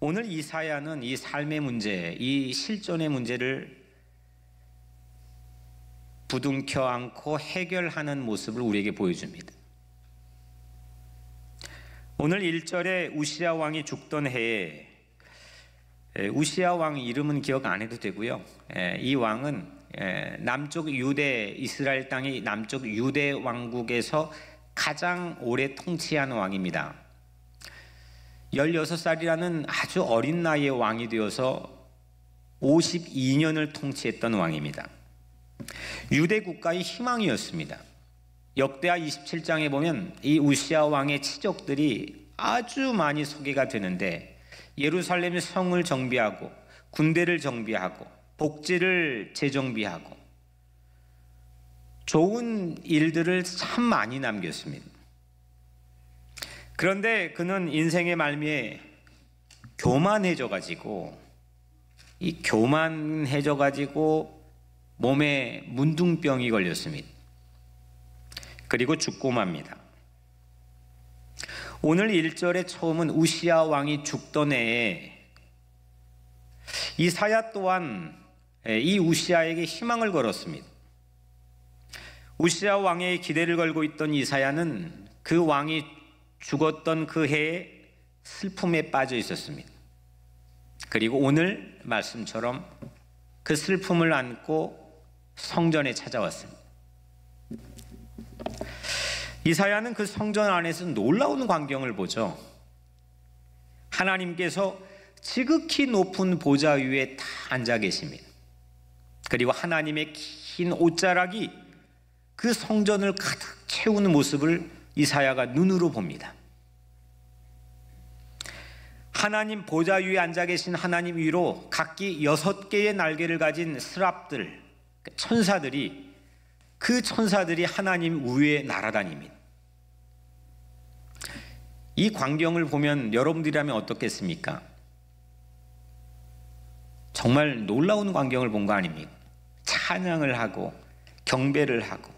오늘 이사야는 이 삶의 문제, 이 실존의 문제를 부둥켜 안고 해결하는 모습을 우리에게 보여줍니다. 오늘 1절에 우시야 왕이 죽던 해에, 우시야 왕 이름은 기억 안 해도 되고요. 이 왕은 남쪽 유대, 이스라엘 땅의 남쪽 유대 왕국에서 가장 오래 통치한 왕입니다. 16살이라는 아주 어린 나이에 왕이 되어서 52년을 통치했던 왕입니다. 유대 국가의 희망이었습니다. 역대하 27장에 보면 이 우시야 왕의 치적들이 아주 많이 소개가 되는데, 예루살렘의 성을 정비하고 군대를 정비하고 복지를 재정비하고 좋은 일들을 참 많이 남겼습니다. 그런데 그는 인생의 말미에 교만해져 가지고 몸에 문둥병이 걸렸습니다. 그리고 죽고 맙니다. 오늘 1절의 처음은 우시야 왕이 죽던 해에 이사야 또한 이 우시야에게 희망을 걸었습니다. 우시야 왕의 기대를 걸고 있던 이사야는 그 왕이 죽었던 그 해에 슬픔에 빠져 있었습니다. 그리고 오늘 말씀처럼 그 슬픔을 안고 성전에 찾아왔습니다. 이사야는 그 성전 안에서 놀라운 광경을 보죠. 하나님께서 지극히 높은 보좌 위에 다 앉아 계십니다. 그리고 하나님의 긴 옷자락이 그 성전을 가득 채우는 모습을 이사야가 눈으로 봅니다. 하나님 보좌 위에 앉아 계신 하나님 위로 각기 6개의 날개를 가진 스랍들, 천사들이, 그 천사들이 하나님 위에 날아다닙니다. 이 광경을 보면 여러분들이라면 어떻겠습니까? 정말 놀라운 광경을 본 거 아닙니까? 찬양을 하고 경배를 하고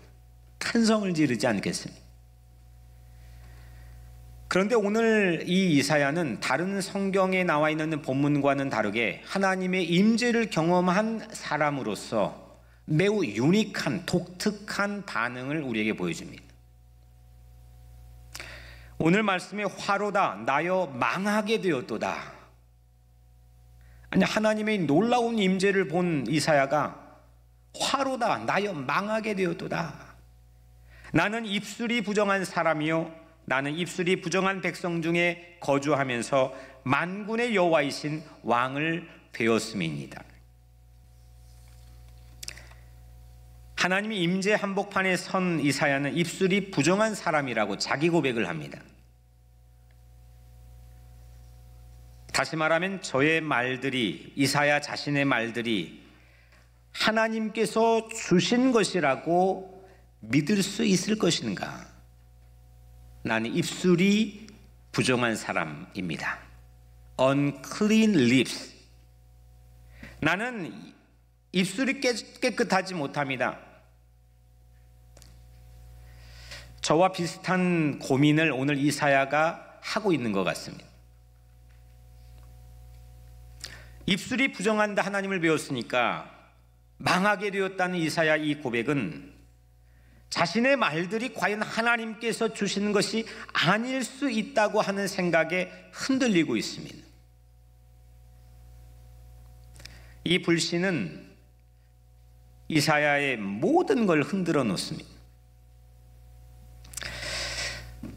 찬성을 지르지 않겠습니까? 그런데 오늘 이 이사야는 다른 성경에 나와 있는 본문과는 다르게 하나님의 임재를 경험한 사람으로서 매우 유니크한, 독특한 반응을 우리에게 보여줍니다. 오늘 말씀에 화로다 나여 망하게 되었도다. 아니, 하나님의 놀라운 임재를 본 이사야가 화로다 나여 망하게 되었도다. 나는 입술이 부정한 사람이요 나는 입술이 부정한 백성 중에 거주하면서 만군의 여호와이신 왕을 배웠음이니이다. 하나님이 임재 한복판에 선 이사야는 입술이 부정한 사람이라고 자기 고백을 합니다. 다시 말하면 저의 말들이, 이사야 자신의 말들이 하나님께서 주신 것이라고 믿을 수 있을 것인가? 나는 입술이 부정한 사람입니다. Unclean lips. 나는 입술이 깨끗하지 못합니다. 저와 비슷한 고민을 오늘 이사야가 하고 있는 것 같습니다. 입술이 부정한다 하나님을 배웠으니까 망하게 되었다는 이사야 이 고백은 자신의 말들이 과연 하나님께서 주시는 것이 아닐 수 있다고 하는 생각에 흔들리고 있습니다. 이 불신은 이사야의 모든 걸 흔들어 놓습니다.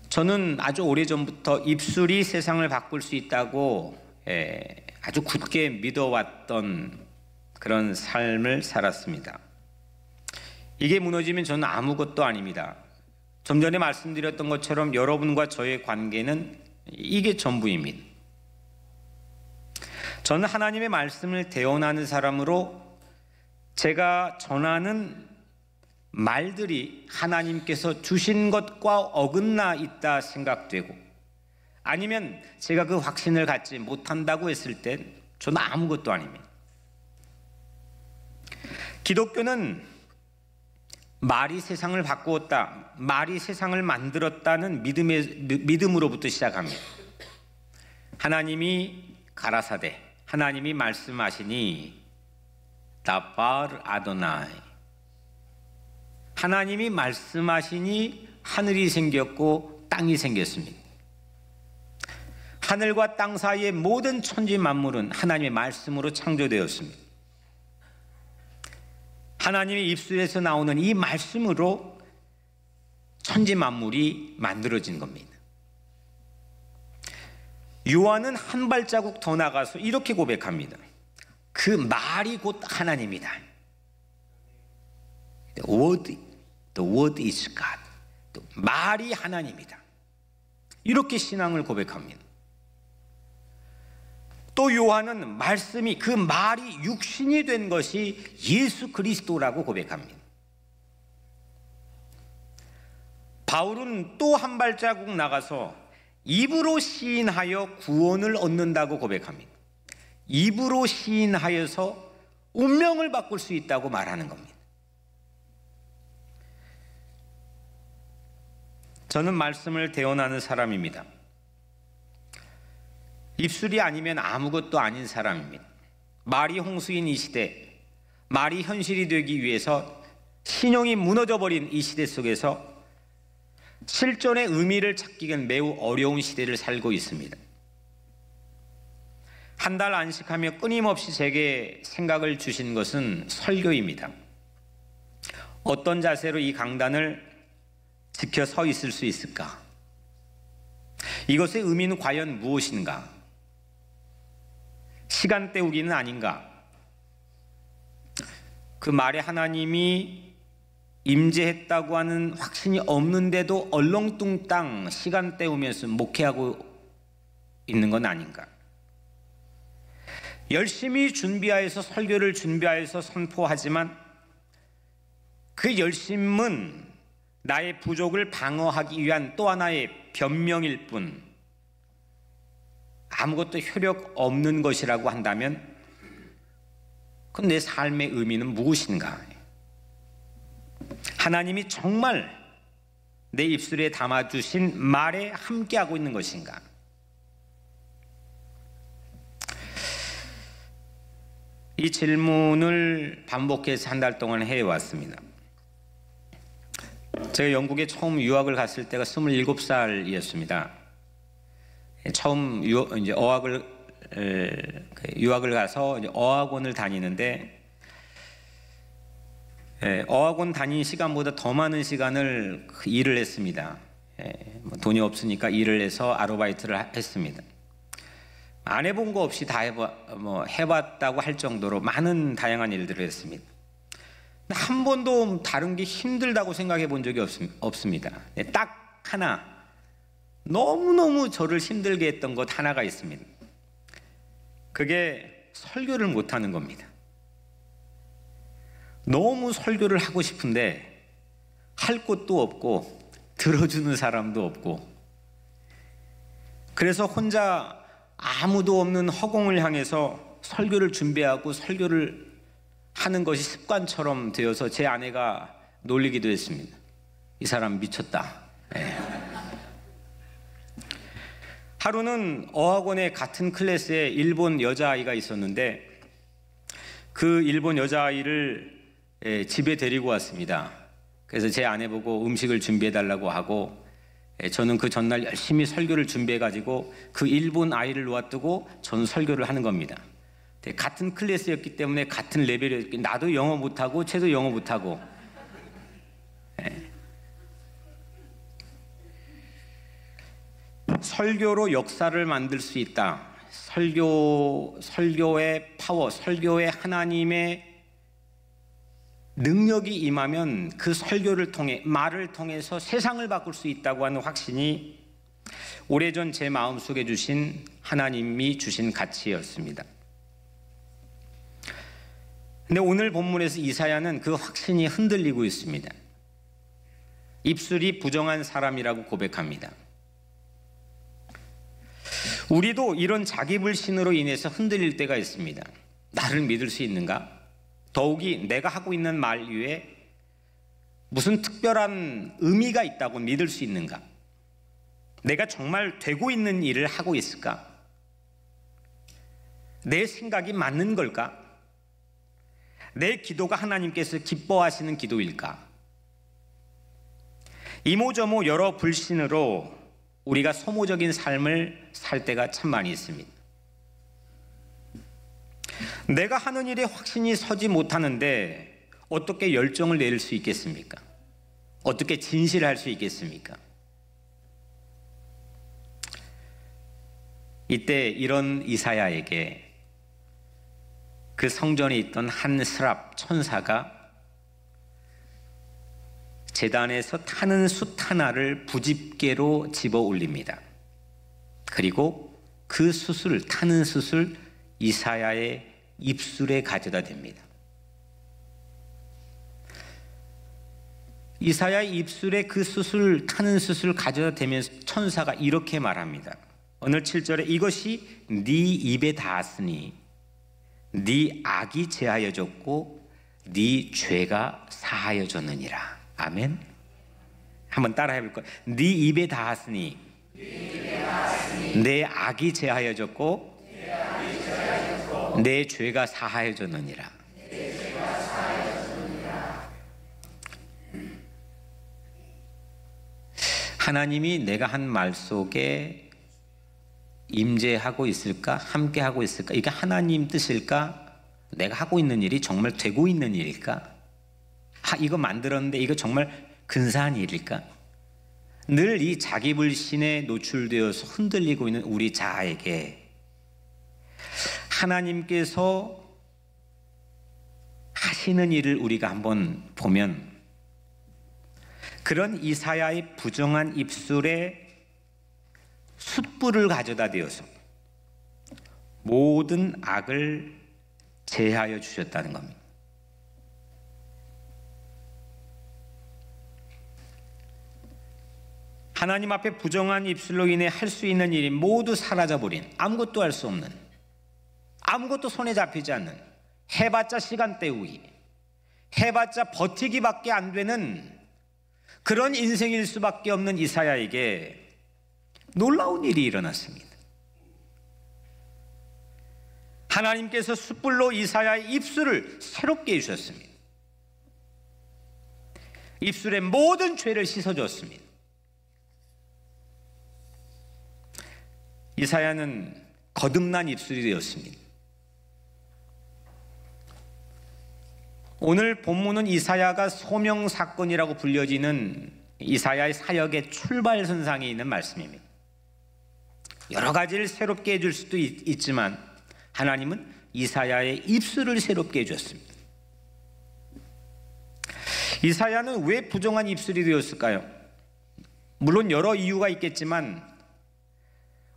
저는 아주 오래전부터 입술이 세상을 바꿀 수 있다고 아주 굳게 믿어왔던 그런 삶을 살았습니다. 이게 무너지면 저는 아무것도 아닙니다. 좀 전에 말씀드렸던 것처럼 여러분과 저의 관계는 이게 전부입니다. 저는 하나님의 말씀을 대언하는 사람으로 제가 전하는 말들이 하나님께서 주신 것과 어긋나 있다 생각되고, 아니면 제가 그 확신을 갖지 못한다고 했을 땐 저는 아무것도 아닙니다. 기독교는 말이 세상을 바꾸었다, 말이 세상을 만들었다는 믿음으로부터 시작합니다. 하나님이 가라사대 하나님이 말씀하시니 다발 아도나이 하나님이 말씀하시니 하늘이 생겼고 땅이 생겼습니다. 하늘과 땅 사이의 모든 천지 만물은 하나님의 말씀으로 창조되었습니다. 하나님의 입술에서 나오는 이 말씀으로 천지 만물이 만들어진 겁니다. 요한은 한 발자국 더 나가서 이렇게 고백합니다. 그 말이 곧 하나님이다. The word is God. 말이 하나님이다. 이렇게 신앙을 고백합니다. 또 요한은 말씀이 그 말이 육신이 된 것이 예수 그리스도라고 고백합니다. 바울은 또 한 발자국 나가서 입으로 시인하여 구원을 얻는다고 고백합니다. 입으로 시인하여서 운명을 바꿀 수 있다고 말하는 겁니다. 저는 말씀을 대언하는 사람입니다. 입술이 아니면 아무것도 아닌 사람입니다. 말이 홍수인 이 시대, 말이 현실이 되기 위해서 신용이 무너져버린 이 시대 속에서 실존의 의미를 찾기엔 매우 어려운 시대를 살고 있습니다. 한 달 안식하며 끊임없이 제게 생각을 주신 것은 설교입니다. 어떤 자세로 이 강단을 지켜 서 있을 수 있을까? 이것의 의미는 과연 무엇인가? 시간 때우기는 아닌가? 그 말에 하나님이 임재했다고 하는 확신이 없는데도 얼렁뚱땅 시간 때우면서 목회하고 있는 건 아닌가? 열심히 준비하여서 설교를 준비하여서 선포하지만 그 열심은 나의 부족을 방어하기 위한 또 하나의 변명일 뿐 아무것도 효력 없는 것이라고 한다면 그럼 내 삶의 의미는 무엇인가? 하나님이 정말 내 입술에 담아주신 말에 함께하고 있는 것인가? 이 질문을 반복해서 한 달 동안 해왔습니다. 제가 영국에 처음 유학을 갔을 때가 27살이었습니다. 처음 유학을 가서 어학원을 다니는데 어학원 다닌 시간보다 더 많은 시간을 일을 했습니다. 돈이 없으니까 일을 해서 아르바이트를 했습니다. 안 해본 거 없이 다 해봤다고 할 정도로 많은 다양한 일들을 했습니다. 한 번도 다른 게 힘들다고 생각해 본 적이 없습니다. 딱 하나 너무너무 저를 힘들게 했던 것 하나가 있습니다. 그게 설교를 못하는 겁니다. 너무 설교를 하고 싶은데 할 곳도 없고 들어주는 사람도 없고 그래서 혼자 아무도 없는 허공을 향해서 설교를 준비하고 설교를 하는 것이 습관처럼 되어서 제 아내가 놀리기도 했습니다. 이 사람 미쳤다. 하루는 어학원의 같은 클래스에 일본 여자아이가 있었는데 그 일본 여자아이를 집에 데리고 왔습니다. 그래서 제 아내 보고 음식을 준비해달라고 하고 저는 그 전날 열심히 설교를 준비해가지고 그 일본 아이를 놓아두고 저는 설교를 하는 겁니다. 같은 클래스였기 때문에 같은 레벨이었기 나도 영어 못하고 쟤도 영어 못하고 설교로 역사를 만들 수 있다. 설교의 파워, 설교의 하나님의 능력이 임하면 그 설교를 통해 말을 통해서 세상을 바꿀 수 있다고 하는 확신이 오래전 제 마음속에 주신 하나님이 주신 가치였습니다. 근데 오늘 본문에서 이사야는 그 확신이 흔들리고 있습니다. 입술이 부정한 사람이라고 고백합니다. 우리도 이런 자기불신으로 인해서 흔들릴 때가 있습니다. 나를 믿을 수 있는가? 더욱이 내가 하고 있는 말 위에 무슨 특별한 의미가 있다고 믿을 수 있는가? 내가 정말 되고 있는 일을 하고 있을까? 내 생각이 맞는 걸까? 내 기도가 하나님께서 기뻐하시는 기도일까? 이모저모 여러 불신으로 우리가 소모적인 삶을 살 때가 참 많이 있습니다. 내가 하는 일에 확신이 서지 못하는데 어떻게 열정을 내릴 수 있겠습니까? 어떻게 진실할 수 있겠습니까? 이때 이런 이사야에게 그 성전에 있던 한 스랍 천사가 제단에서 타는 숯 하나를 부집개로 집어 올립니다. 그리고 그 숯을, 타는 숯을 이사야의 입술에 가져다 댑니다. 이사야의 입술에 그 숯을, 타는 숯을 가져다 대면서 천사가 이렇게 말합니다. 오늘 7절에 이것이 네 입에 닿았으니 네 악이 제하여졌고 네 죄가 사하여졌느니라. 아멘. 한번 따라해 볼 거예요. 네 입에 닿았으니 내 악이 제하여졌고 내 죄가 사하여졌느니라. 하나님이 내가 한 말 속에 임재하고 있을까? 함께하고 있을까? 이게 하나님 뜻일까? 내가 하고 있는 일이 정말 되고 있는 일일까? 이거 만들었는데 이거 정말 근사한 일일까? 늘 이 자기불신에 노출되어서 흔들리고 있는 우리 자아에게 하나님께서 하시는 일을 우리가 한번 보면 그런 이사야의 부정한 입술에 숯불을 가져다 대어서 모든 악을 제하여 주셨다는 겁니다. 하나님 앞에 부정한 입술로 인해 할 수 있는 일이 모두 사라져버린, 아무것도 할 수 없는, 아무것도 손에 잡히지 않는, 해봤자 시간 때우기, 해봤자 버티기밖에 안 되는 그런 인생일 수밖에 없는 이사야에게 놀라운 일이 일어났습니다. 하나님께서 숯불로 이사야의 입술을 새롭게 해주셨습니다. 입술의 모든 죄를 씻어주었습니다. 이사야는 거듭난 입술이 되었습니다. 오늘 본문은 이사야가 소명사건이라고 불려지는 이사야의 사역의 출발선상에 있는 말씀입니다. 여러 가지를 새롭게 해줄 수도 있지만 하나님은 이사야의 입술을 새롭게 해줬습니다. 이사야는 왜 부정한 입술이 되었을까요? 물론 여러 이유가 있겠지만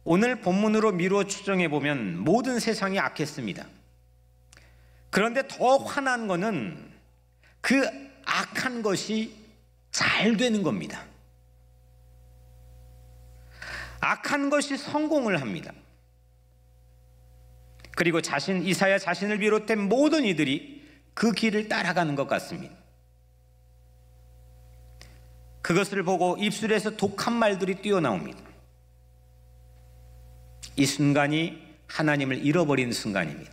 오늘 본문으로 미루어 추정해 보면 모든 세상이 악했습니다. 그런데 더 화난 것은 그 악한 것이 잘 되는 겁니다. 악한 것이 성공을 합니다. 그리고 이사야 자신을 비롯한 모든 이들이 그 길을 따라가는 것 같습니다. 그것을 보고 입술에서 독한 말들이 뛰어나옵니다. 이 순간이 하나님을 잃어버린 순간입니다.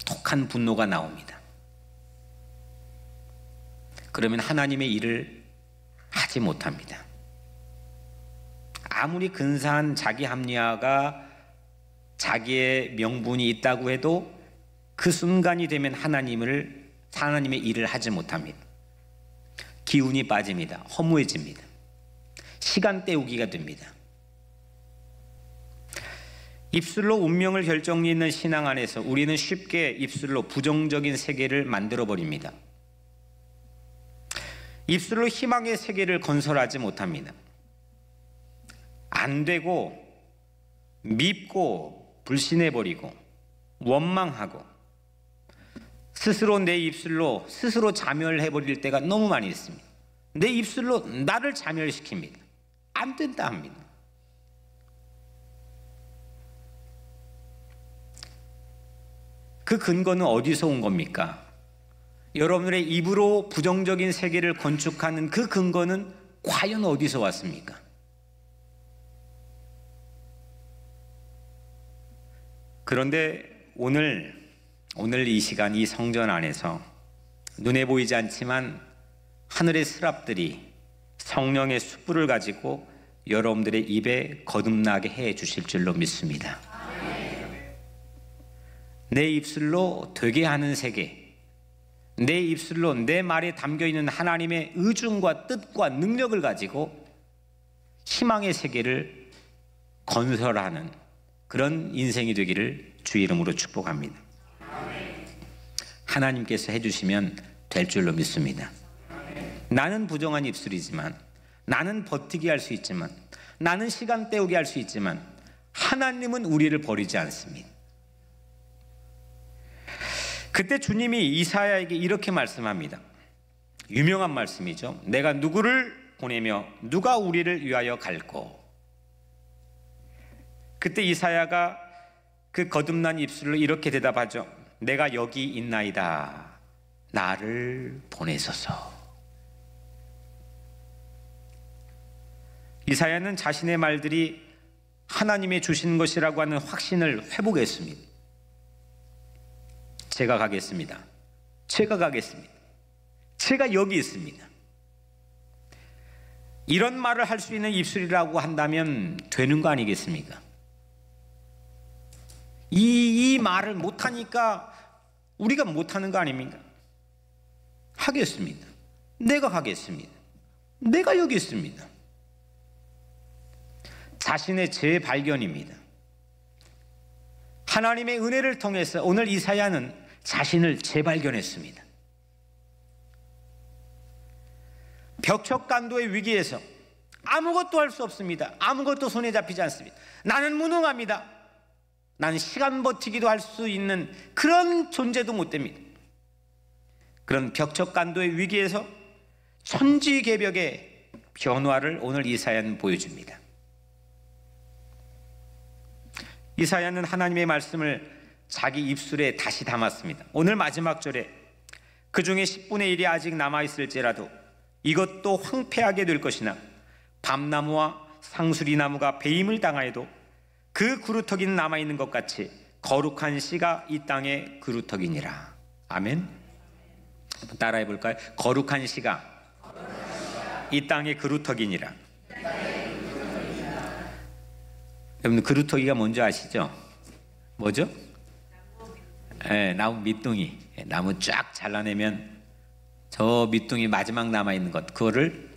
독한 분노가 나옵니다. 그러면 하나님의 일을 하지 못합니다. 아무리 근사한 자기 합리화가 자기의 명분이 있다고 해도 그 순간이 되면 하나님의 일을 하지 못합니다. 기운이 빠집니다. 허무해집니다. 시간 때우기가 됩니다. 입술로 운명을 결정짓는 신앙 안에서 우리는 쉽게 입술로 부정적인 세계를 만들어버립니다. 입술로 희망의 세계를 건설하지 못합니다. 안 되고 밉고 불신해버리고 원망하고 스스로 내 입술로 스스로 자멸해버릴 때가 너무 많이 있습니다. 내 입술로 나를 자멸시킵니다. 안 된다 합니다. 그 근거는 어디서 온 겁니까? 여러분의 입으로 부정적인 세계를 건축하는 그 근거는 과연 어디서 왔습니까? 그런데 오늘 이 시간 이 성전 안에서 눈에 보이지 않지만 하늘의 스랍들이 성령의 숯불을 가지고 여러분들의 입에 거듭나게 해 주실 줄로 믿습니다. 내 입술로 되게 하는 세계, 내 입술로 내 말에 담겨있는 하나님의 의중과 뜻과 능력을 가지고 희망의 세계를 건설하는 그런 인생이 되기를 주의 이름으로 축복합니다. 하나님께서 해주시면 될 줄로 믿습니다. 나는 부정한 입술이지만, 나는 버티기 할 수 있지만, 나는 시간 때우기 할 수 있지만 하나님은 우리를 버리지 않습니다. 그때 주님이 이사야에게 이렇게 말씀합니다. 유명한 말씀이죠. 내가 누구를 보내며 누가 우리를 위하여 갈꼬. 그때 이사야가 그 거듭난 입술로 이렇게 대답하죠. 내가 여기 있나이다. 나를 보내소서. 이사야는 자신의 말들이 하나님의 주신 것이라고 하는 확신을 회복했습니다. 제가 가겠습니다. 제가 가겠습니다. 제가 여기 있습니다. 이런 말을 할 수 있는 입술이라고 한다면 되는 거 아니겠습니까? 이 말을 못하니까 우리가 못하는 거 아닙니까? 하겠습니다. 내가 가겠습니다. 내가 여기 있습니다. 자신의 재발견입니다. 하나님의 은혜를 통해서 오늘 이사야는 자신을 재발견했습니다. 벽척간도의 위기에서 아무것도 할 수 없습니다. 아무것도 손에 잡히지 않습니다. 나는 무능합니다. 나는 시간 버티기도 할 수 있는 그런 존재도 못 됩니다. 그런 벽척간도의 위기에서 천지개벽의 변화를 오늘 이사야는 보여줍니다. 이사야는 하나님의 말씀을 자기 입술에 다시 담았습니다. 오늘 마지막 절에 그 중에 10분의 1이 아직 남아있을지라도 이것도 황폐하게 될 것이나 밤나무와 상수리나무가 배임을 당하여도 그 그루터기는 남아있는 것 같이 거룩한 씨가 이 땅의 그루터기니라. 아멘. 따라해 볼까요? 거룩한 씨가 이 땅의 그루터기니라. 여러분 그루터기가 뭔지 아시죠? 뭐죠? 나무 밑둥이. 나무 쫙 잘라내면 저 밑둥이 마지막 남아있는 것, 그거를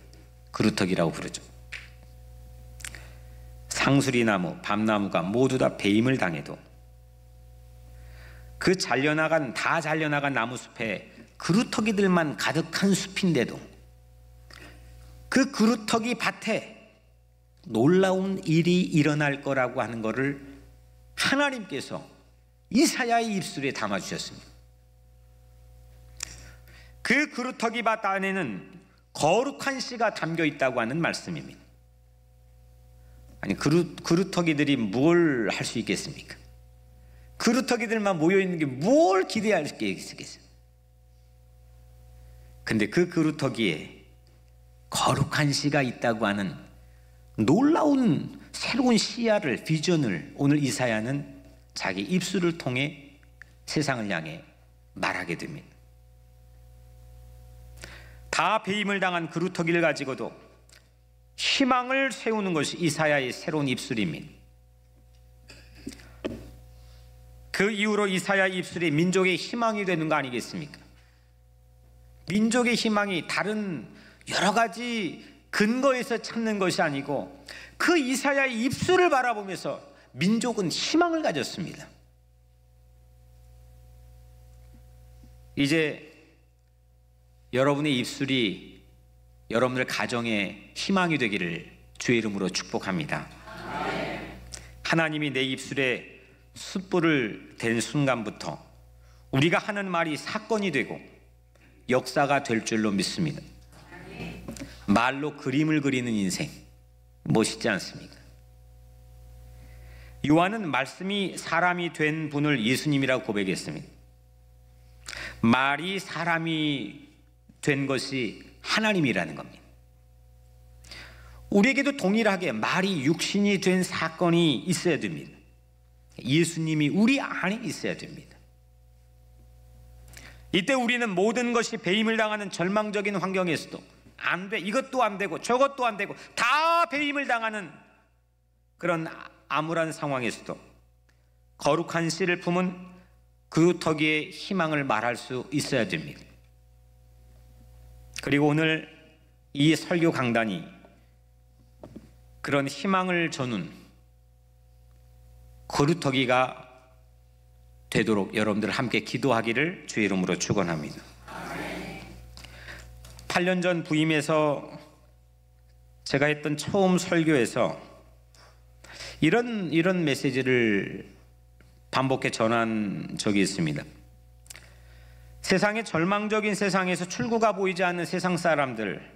그루터기라고 부르죠. 상수리나무, 밤나무가 모두 다 배임을 당해도 그 다 잘려나간 나무숲에 그루터기들만 가득한 숲인데도 그 그루터기 밭에 놀라운 일이 일어날 거라고 하는 것을 하나님께서 이사야의 입술에 담아주셨습니다. 그 그루터기 밭 안에는 거룩한 씨가 담겨 있다고 하는 말씀입니다. 아니 그루터기들이 뭘 할 수 있겠습니까? 그루터기들만 모여있는 게 뭘 기대할 게 있겠어요? 근데 그 그루터기에 거룩한 씨가 있다고 하는 놀라운 새로운 시야를, 비전을 오늘 이사야는 자기 입술을 통해 세상을 향해 말하게 됩니다. 다 배임을 당한 그루터기를 가지고도 희망을 세우는 것이 이사야의 새로운 입술입니다. 그 이후로 이사야의 입술이 민족의 희망이 되는 거 아니겠습니까? 민족의 희망이 다른 여러 가지 근거에서 찾는 것이 아니고 그 이사야의 입술을 바라보면서 민족은 희망을 가졌습니다. 이제 여러분의 입술이 여러분들 가정의 희망이 되기를 주의 이름으로 축복합니다. 하나님이 내 입술에 숯불을 댄 순간부터 우리가 하는 말이 사건이 되고 역사가 될 줄로 믿습니다. 말로 그림을 그리는 인생 멋있지 않습니까? 요한은 말씀이 사람이 된 분을 예수님이라고 고백했습니다. 말이 사람이 된 것이 하나님이라는 겁니다. 우리에게도 동일하게 말이 육신이 된 사건이 있어야 됩니다. 예수님이 우리 안에 있어야 됩니다. 이때 우리는 모든 것이 배임을 당하는 절망적인 환경에서도 안 돼, 이것도 안 되고 저것도 안 되고 다 배임을 당하는 그런 암울한 상황에서도 거룩한 씨를 품은 그루터기의 희망을 말할 수 있어야 됩니다. 그리고 오늘 이 설교 강단이 그런 희망을 저는 그루터기가 되도록 여러분들 함께 기도하기를 주의 이름으로 축원합니다. 8년 전 부임해서 제가 했던 처음 설교에서 이런 메시지를 반복해 전한 적이 있습니다. 세상의 절망적인 세상에서 출구가 보이지 않는 세상 사람들,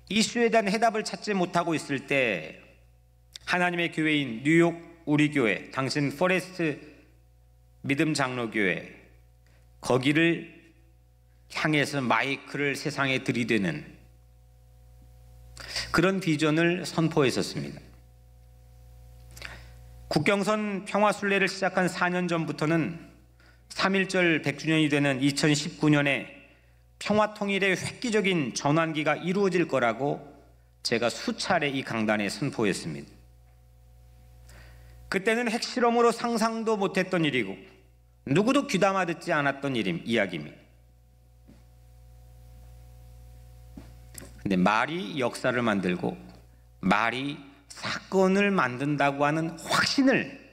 이슈에 대한 해답을 찾지 못하고 있을 때 하나님의 교회인 뉴욕 우리 교회, 당신 포레스트 믿음 장로교회, 거기를 향해서 마이크를 세상에 들이대는 그런 비전을 선포했었습니다. 국경선 평화순례를 시작한 4년 전부터는 3.1절 100주년이 되는 2019년에 평화통일의 획기적인 전환기가 이루어질 거라고 제가 수차례 이 강단에 선포했습니다. 그때는 핵실험으로 상상도 못했던 일이고 누구도 귀담아 듣지 않았던 이야기입니다. 근데 말이 역사를 만들고 말이 사건을 만든다고 하는 확신을,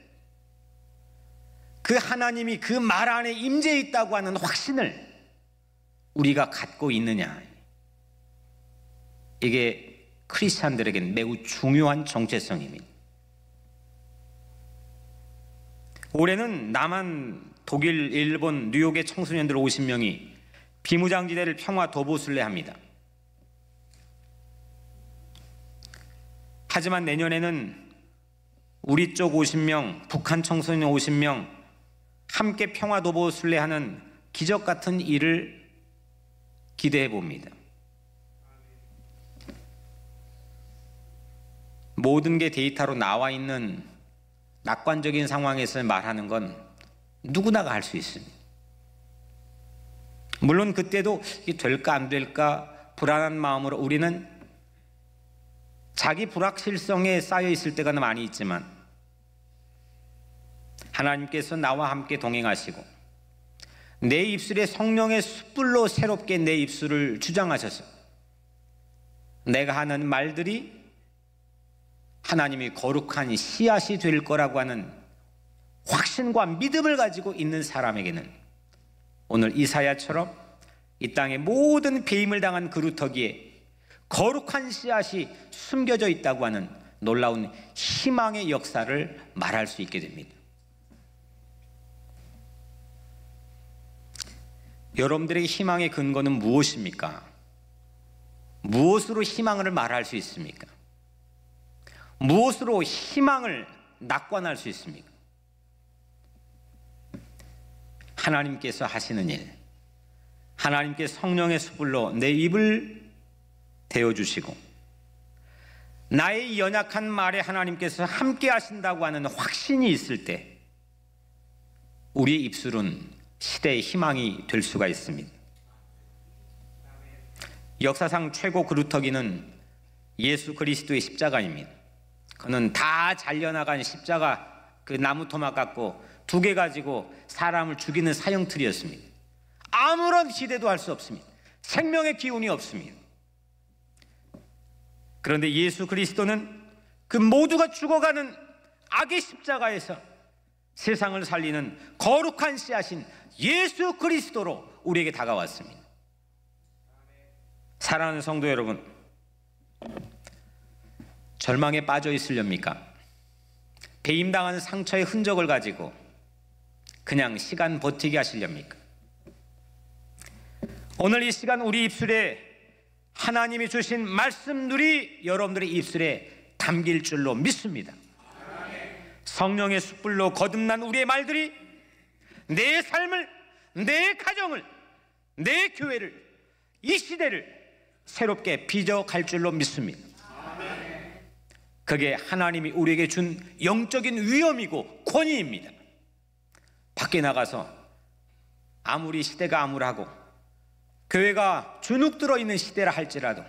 그 하나님이 그 말 안에 임재해 있다고 하는 확신을 우리가 갖고 있느냐, 이게 크리스찬들에게는 매우 중요한 정체성입니다. 올해는 남한, 독일, 일본, 뉴욕의 청소년들 50명이 비무장지대를 평화 도보순례합니다. 하지만 내년에는 우리 쪽 50명, 북한 청소년 50명 함께 평화 도보순례하는 기적 같은 일을 기대해 봅니다. 모든 게 데이터로 나와 있는 낙관적인 상황에서 말하는 건 누구나가 할 수 있습니다. 물론 그때도 이게 될까 안 될까 불안한 마음으로 우리는 자기 불확실성에 쌓여 있을 때가 많이 있지만 하나님께서 나와 함께 동행하시고 내 입술에 성령의 숯불로 새롭게 내 입술을 주장하셔서 내가 하는 말들이 하나님이 거룩한 씨앗이 될 거라고 하는 확신과 믿음을 가지고 있는 사람에게는 오늘 이사야처럼 이 땅의 모든 배임을 당한 그루터기에 거룩한 씨앗이 숨겨져 있다고 하는 놀라운 희망의 역사를 말할 수 있게 됩니다. 여러분들의 희망의 근거는 무엇입니까? 무엇으로 희망을 말할 수 있습니까? 무엇으로 희망을 낙관할 수 있습니까? 하나님께서 하시는 일, 하나님께 성령의 숯불로 내 입을 데워주시고 나의 연약한 말에 하나님께서 함께 하신다고 하는 확신이 있을 때 우리의 입술은 시대의 희망이 될 수가 있습니다. 역사상 최고 그루터기는 예수 그리스도의 십자가입니다. 그는 다 잘려나간 십자가, 그 나무 토막 갖고 2개 가지고 사람을 죽이는 사형틀이었습니다. 아무런 기대도 할 수 없습니다. 생명의 기운이 없습니다. 그런데 예수 그리스도는 그 모두가 죽어가는 악의 십자가에서 세상을 살리는 거룩한 씨앗인 예수 그리스도로 우리에게 다가왔습니다. 사랑하는 성도 여러분, 절망에 빠져 있으렵니까? 배임당한 상처의 흔적을 가지고 그냥 시간 버티게 하시렵니까? 오늘 이 시간 우리 입술에 하나님이 주신 말씀들이 여러분들의 입술에 담길 줄로 믿습니다. 성령의 숯불로 거듭난 우리의 말들이 내 삶을, 내 가정을, 내 교회를, 이 시대를 새롭게 빚어갈 줄로 믿습니다. 그게 하나님이 우리에게 준 영적인 위엄이고 권위입니다. 밖에 나가서 아무리 시대가 암울하고 교회가 주눅 들어 있는 시대라 할지라도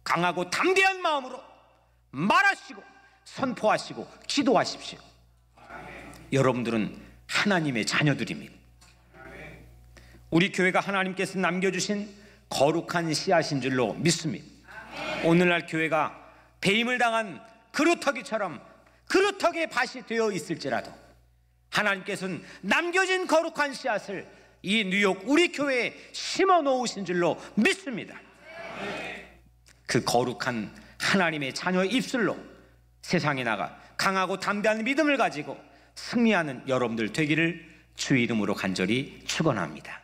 강하고 담대한 마음으로 말하시고 선포하시고 기도하십시오. 여러분들은 하나님의 자녀들입니다. 우리 교회가 하나님께서 남겨주신 거룩한 씨앗인 줄로 믿습니다. 오늘날 교회가 배임을 당한 그루터기처럼 그루터기의 밭이 되어 있을지라도 하나님께서는 남겨진 거룩한 씨앗을 이 뉴욕 우리 교회에 심어 놓으신 줄로 믿습니다. 그 거룩한 하나님의 자녀의 입술로 세상에 나가 강하고 담대한 믿음을 가지고 승리하는 여러분들 되기를 주의 이름으로 간절히 축원합니다.